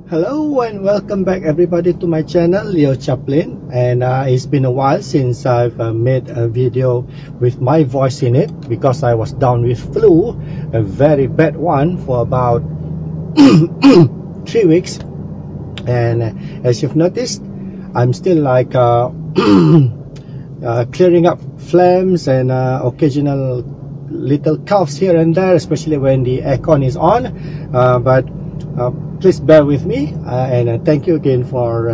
Hello and welcome back everybody to my channel, Leo Chaplin. And it's been a while since I've made a video with my voice in it because I was down with flu, a very bad one for about 3 weeks. And as you've noticed, I'm still like clearing up phlegms and occasional little coughs here and there, especially when the aircon is on. But please bear with me, and thank you again for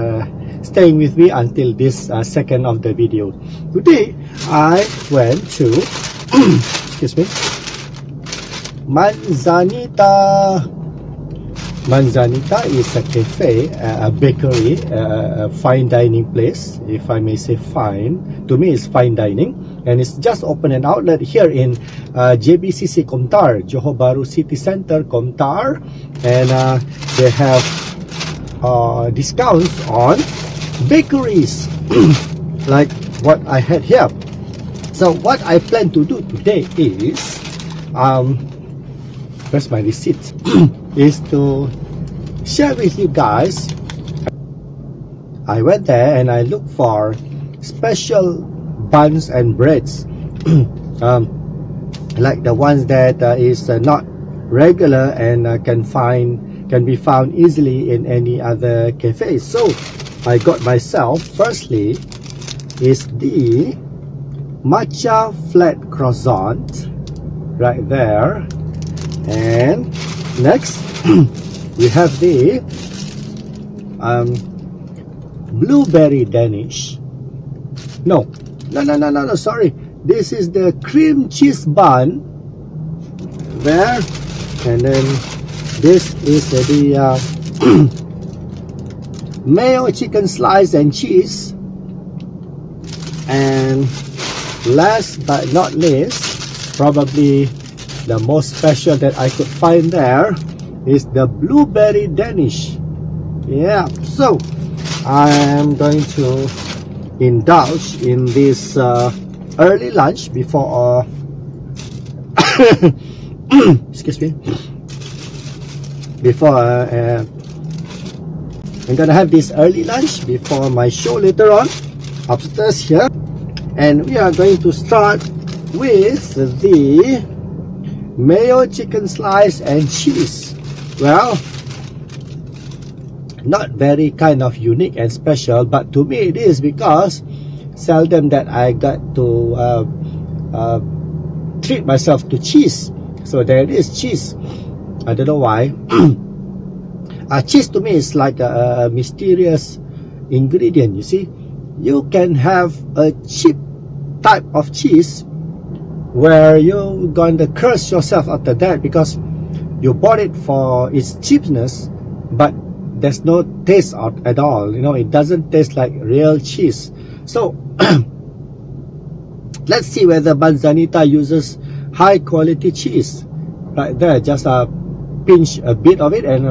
staying with me until this second of the video. Today I went to excuse me, Manzanita. Manzanita is a cafe, a bakery, a fine dining place, if I may say fine. To me it's fine dining, and it's just opened an outlet here in JBCC Komtar, Johor Bahru City Center, Komtar. And they have discounts on bakeries like what I had here. So what I plan to do today is where's my receipt? Is to share with you guys. I went there and I looked for special buns and breads, like the ones that is not regular and can be found easily in any other cafe. So I got myself, firstly is the matcha flat croissant right there, and next we have the blueberry Danish. No, sorry, this is the cream cheese bun there, and then this is the mayo chicken slice and cheese, and last but not least, probably the most special that I could find there is the blueberry Danish. Yeah, so I am going to indulge in this early lunch before excuse me, before I'm gonna have this early lunch before my show later on upstairs here. And we are going to start with the mayo chicken slice and cheese. Well, not very kind of unique and special, but to me it is, because seldom that I got to treat myself to cheese. So there it is, cheese. I don't know why. Cheese to me is like a mysterious ingredient. You see, you can have a cheap type of cheese where you're going to curse yourself after that because you bought it for its cheapness, but there's no taste at all. You know, it doesn't taste like real cheese. So let's see whether Manzanita uses high quality cheese. Right there, just pinch a bit of it and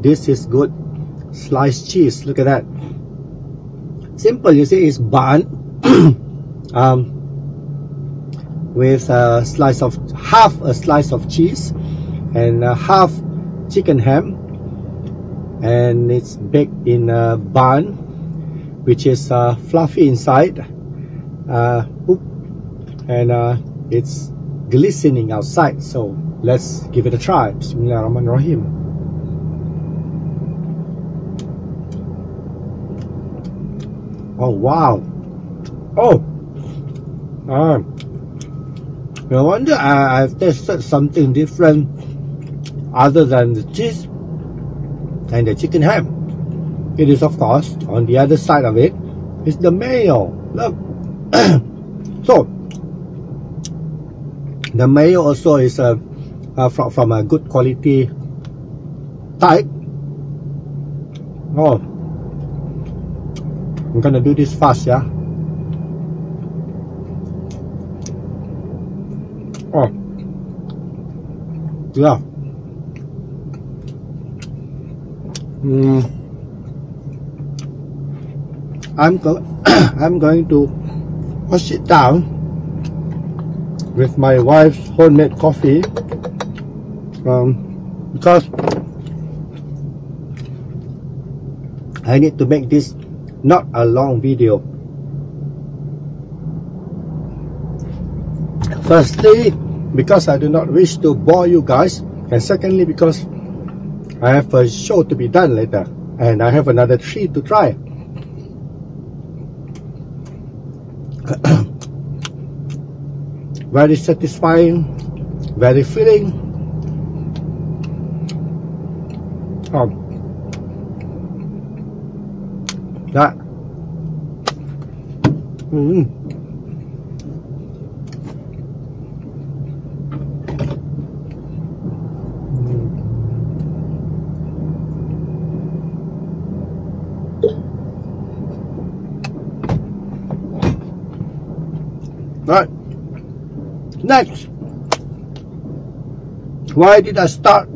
this is good sliced cheese. Look at that. Simple, you see, it's bun with a slice of half a slice of cheese and half chicken ham, and it's baked in a bun which is fluffy inside, and it's glistening outside. So let's give it a try. Bismillahirrahmanirrahim. Oh wow! Oh, no wonder I've tasted something different other than the cheese and the chicken ham. It is, of course, on the other side of it is the mayo. Look. So the mayo also is from a good quality type. Oh, I'm gonna do this fast, yeah. Oh, yeah. I'm going to wash it down with my wife's homemade coffee, because I need to make this not a long video. Firstly, because I do not wish to bore you guys, and secondly because I have a show to be done later and I have another tree to try. Very satisfying, very filling. That. Right. Next, why did I start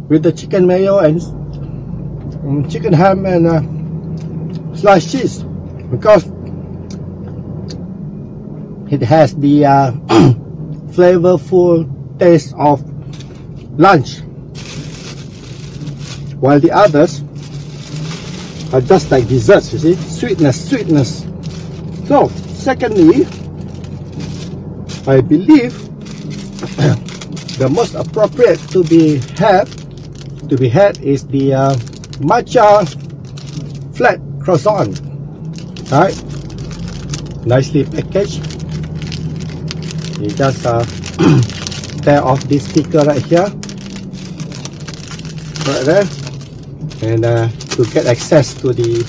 with the chicken mayo and chicken ham and sliced cheese? Because it has the flavorful taste of lunch, while the others are just like desserts, you see, sweetness. So secondly, I believe the most appropriate to be had is the matcha flat croissant. Alright, nicely packaged. You just tear off this sticker right here, right there, and to get access to the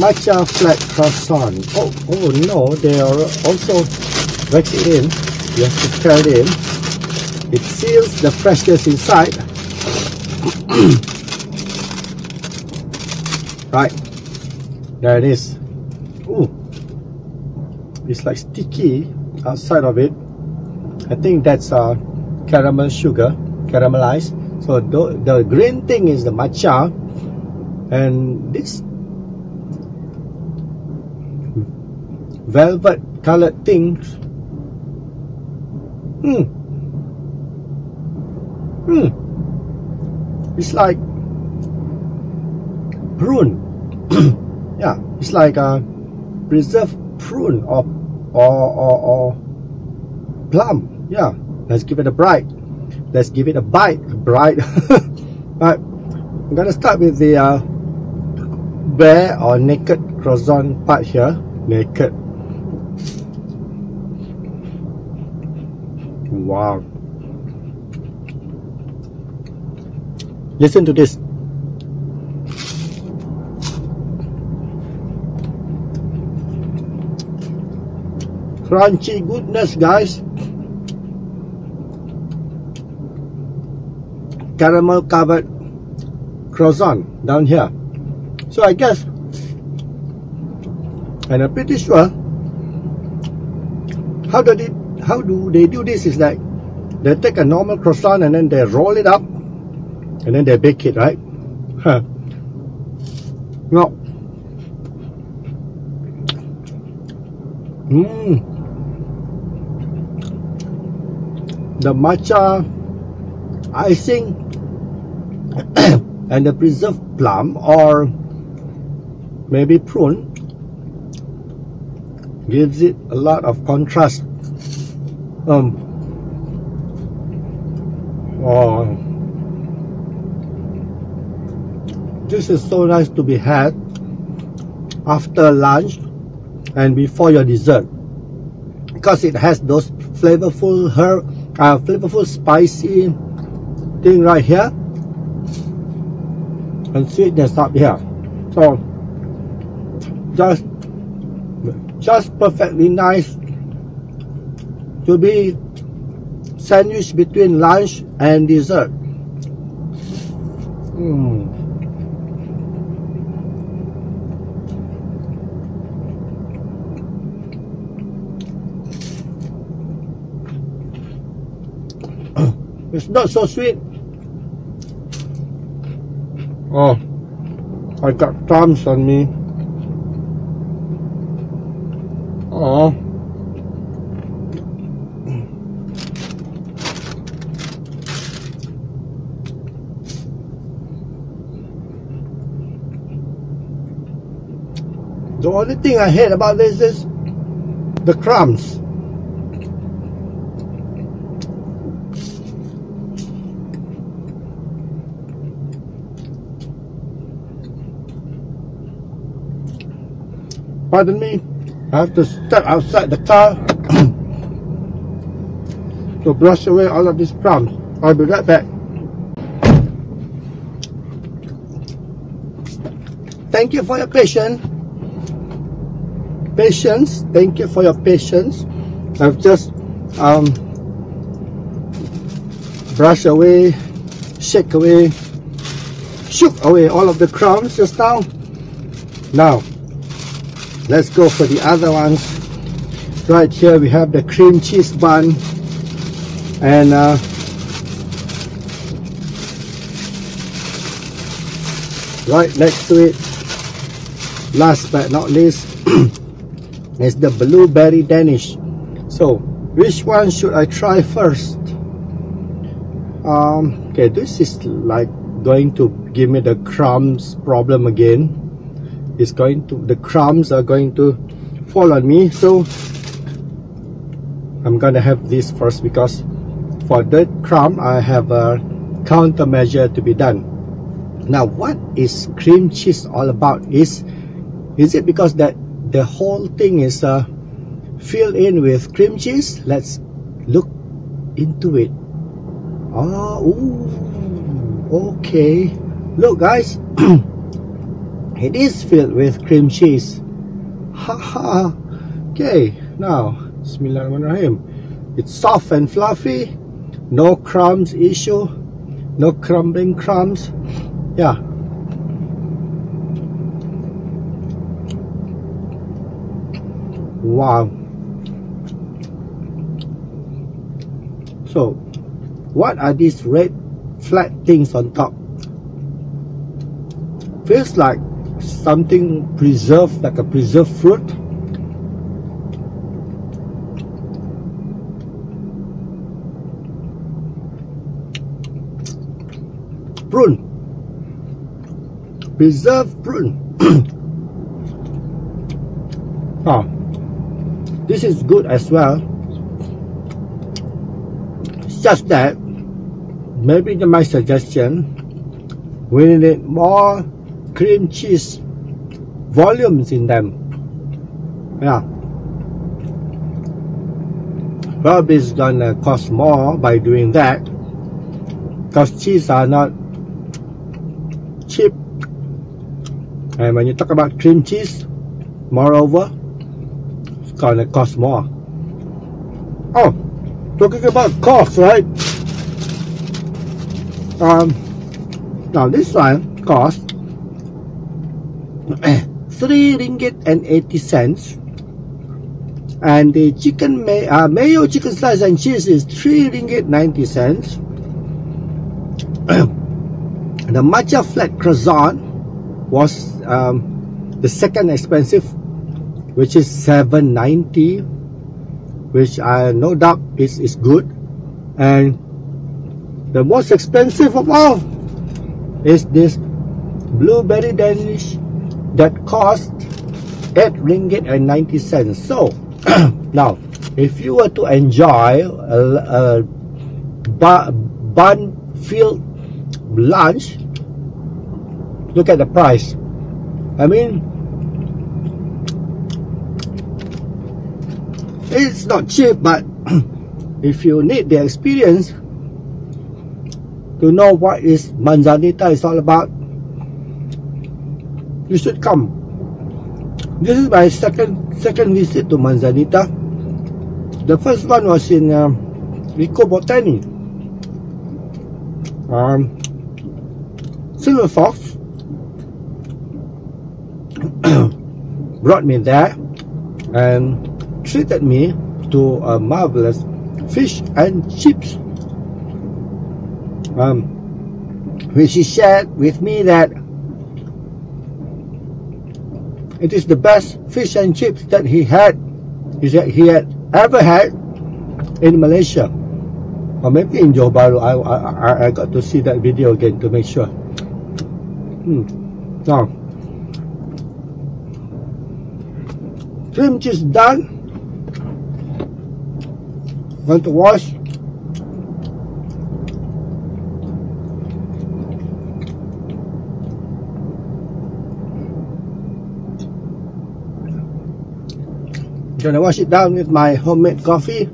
matcha flat croissant. Oh no, they are also wrapped it in. You have to tear it in. It seals the freshness inside. Right, there it is. Ooh, it's like sticky outside of it. I think that's caramel sugar, caramelized. So the green thing is the matcha, and this velvet colored things. It's like prune. Yeah, it's like a preserved prune or plum. Yeah, let's give it a bite. Let's give it a bite. Right. I'm gonna start with the bare or naked croissant part here. Naked. Wow. Listen to this. Crunchy goodness, guys. Caramel covered croissant down here. So I guess, and I'm pretty sure, how do they do this is like they take a normal croissant and then they roll it up and then they bake it, right? No. The matcha icing and the preserved plum or maybe prune gives it a lot of contrast. This is so nice to be had after lunch and before your dessert, because it has those flavorful flavorful spicy thing right here and sweetness up here. So just perfectly nice to be sandwiched between lunch and dessert. It's not so sweet. Oh, I got crumbs on me. Oh, The only thing I hate about this is the crumbs. Pardon me, I have to step outside the car to brush away all of these crumbs. I'll be right back. Thank you for your patience. Thank you for your patience. I've just brushed away, shook away all of the crumbs just now. Now let's go for the other ones. Right here we have the cream cheese bun, and right next to it, last but not least, is the blueberry Danish. So which one should I try first? Okay, this is like going to give me the crumbs problem again. The crumbs are going to fall on me, so I'm gonna have this first, because for the crumb I have a countermeasure to be done. Now, what is cream cheese all about? Is it because that the whole thing is filled in with cream cheese? Let's look into it. Oh, ooh, okay. Look, guys. It is filled with cream cheese. Haha. Okay, now, Bismillahirrahmanirrahim. It's soft and fluffy. No crumbs issue. No crumbling crumbs. Yeah. Wow. So, what are these red flat things on top? Feels like something preserved, like a preserved fruit. Prune. Preserved prune. Oh, this is good as well. It's just that, maybe my suggestion, we need more cream cheese volumes in them. Yeah, probably it's gonna cost more by doing that, because cheese are not cheap, and when you talk about cream cheese, moreover, it's gonna cost more. Oh, talking about cost, right? Now this one costs 3 ringgit and 80 cents, and the chicken mayo chicken slice and cheese is 3 ringgit 90 cents. The matcha flat croissant was the second expensive, which is 7.90, which I no doubt is good. And the most expensive of all is this blueberry Danish that cost 8 ringgit and 90 cents. So now, if you were to enjoy a bun-filled lunch, look at the price. I mean, it's not cheap, but if you need the experience to know what is Manzanita is all about, you should come. This is my second visit to Manzanita. The first one was in Eco Botany. Silver Fox brought me there and treated me to a marvelous fish and chips, which he shared with me that it is the best fish and chips that he had ever had in Malaysia, or maybe in Johor Bahru. I got to see that video again to make sure. Now, Cream cheese done. Going to wash. Gonna wash it down with my homemade coffee,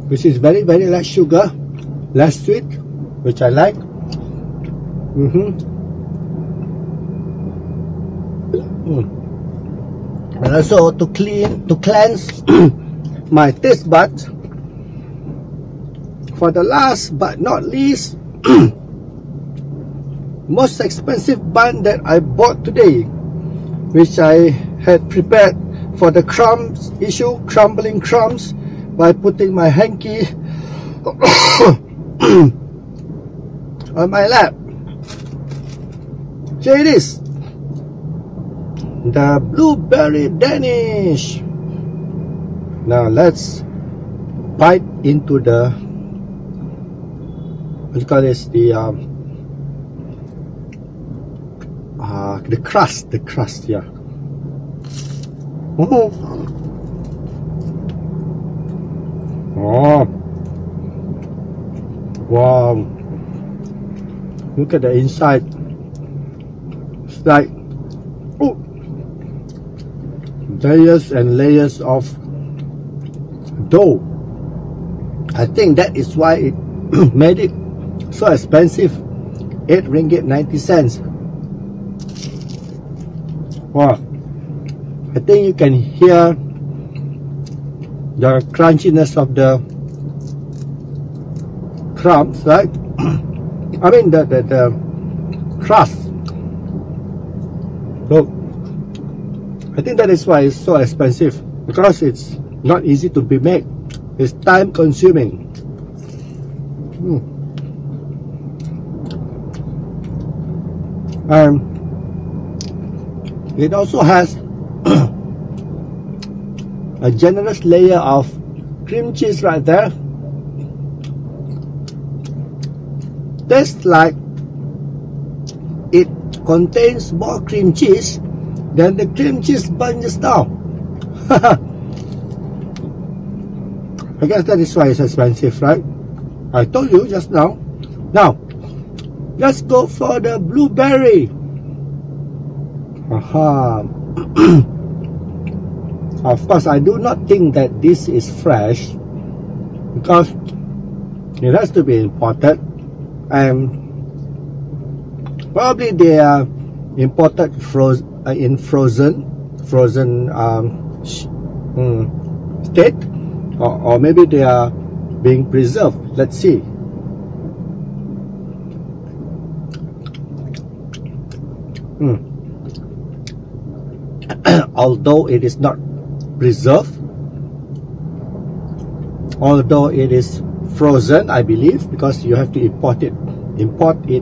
which is very less sugar, less sweet, which I like. And also to cleanse my taste buds. For the last but not least, most expensive bun that I bought today, which I had prepared for the crumbs issue, crumbling crumbs, by putting my hanky on my lap. Here it is, the blueberry Danish. Now let's bite into the, what do you call this, the crust, yeah. Oh, wow, look at the inside. It's like, oh, layers and layers of dough. I think that is why it made it so expensive. 8 ringgit 90 cents. Wow, I think you can hear the crunchiness of the crumbs, right? I mean the crust. So I think that is why it's so expensive, because it's not easy to be made. It's time consuming. It also has a generous layer of cream cheese right there. Tastes like it contains more cream cheese than the cream cheese bun just now. I guess that is why it's expensive, right? I told you just now. Now, let's go for the blueberry. Of course, I do not think that this is fresh, because it has to be imported, and probably they are imported in frozen state, or maybe they are being preserved. Let's see. Although it is not preserved, although it is frozen, I believe, because you have to import it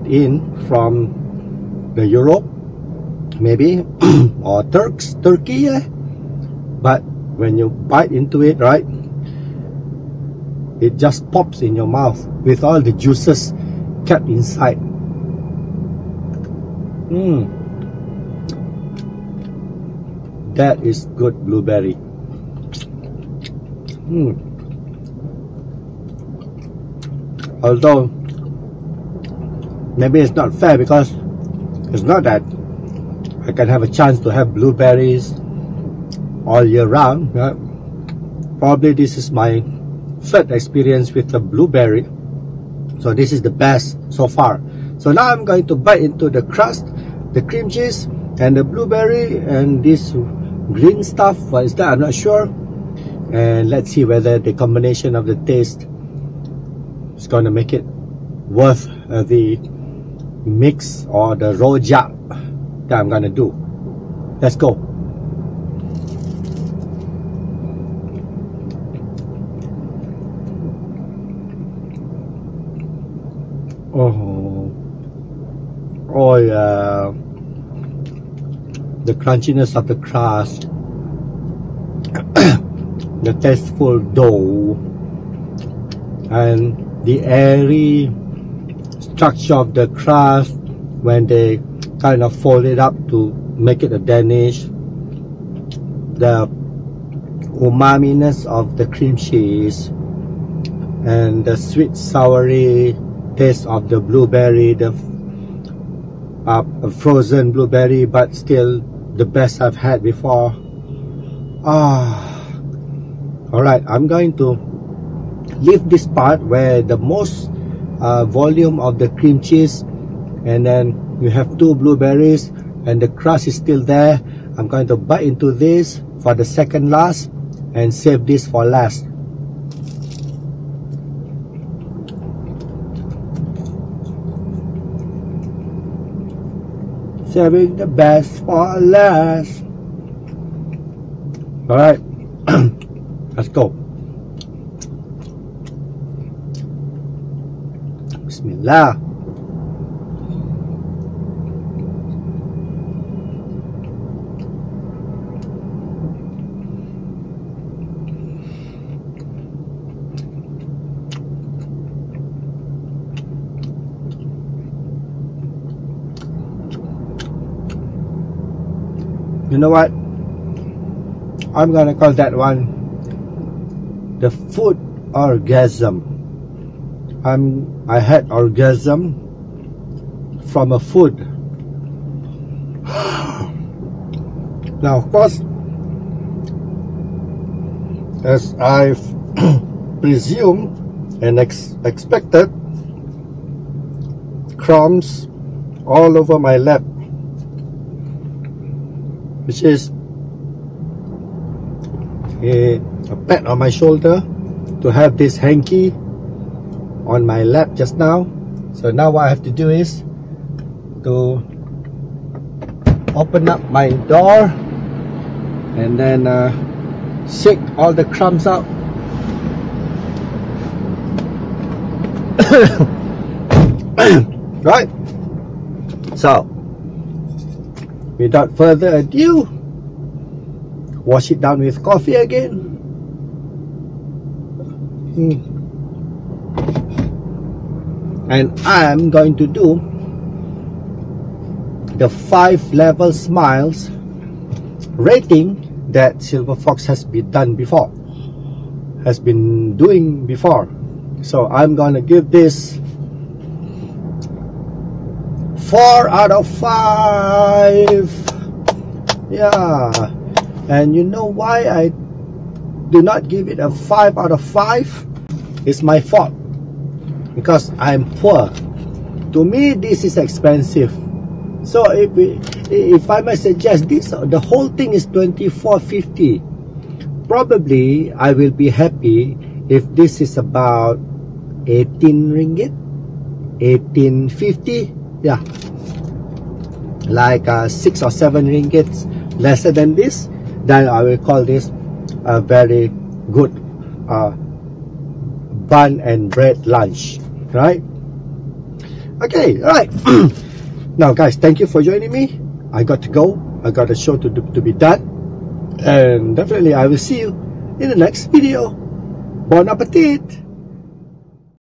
in from the Europe, maybe, or Turkey. But when you bite into it, right, it just pops in your mouth with all the juices kept inside. That is good blueberry. Although maybe it's not fair, because it's not that I can have a chance to have blueberries all year round. Probably this is my third experience with the blueberry, so this is the best so far. So now I'm going to bite into the crust, the cream cheese, and the blueberry, and this green stuff. What is that? I'm not sure. And let's see whether the combination of the taste is going to make it worth the mix or the rojak that I'm going to do. Let's go. Oh yeah, the crunchiness of the crust, the tasteful dough, and the airy structure of the crust when they kind of fold it up to make it a Danish. The umaminess of the cream cheese and the sweet soury taste of the blueberry, the frozen blueberry, but still the best I've had before. Alright, I'm going to leave this part where the most volume of the cream cheese, and then you have 2 blueberries and the crust is still there. I'm going to bite into this for the second last and save this for last. Saving the best for last. Alright, let's go. Bismillah. You know what? I'm gonna call that one the food orgasm. I had orgasm from a food. Now, of course, as I've presumed and expected, crumbs all over my lap, which is a pat on my shoulder to have this hanky on my lap just now. So now what I have to do is to open up my door and then shake all the crumbs out. Right, so without further ado, wash it down with coffee again. And I'm going to do the 5-level smiles rating that Silver Fox has been doing before. So I'm gonna give this 4 out of 5. Yeah. And you know why I do not give it a 5 out of 5? It's my fault, because I'm poor. To me, this is expensive. So if I may suggest this, the whole thing is $24.50. Probably I will be happy if this is about 18 ringgit, 18.50. Yeah, like 6 or 7 ringgits lesser than this, then I will call this a very good bun and bread lunch, right? Okay, right. Now guys, thank you for joining me. I got to go. I got a show to be done, and definitely I will see you in the next video. Bon appetit.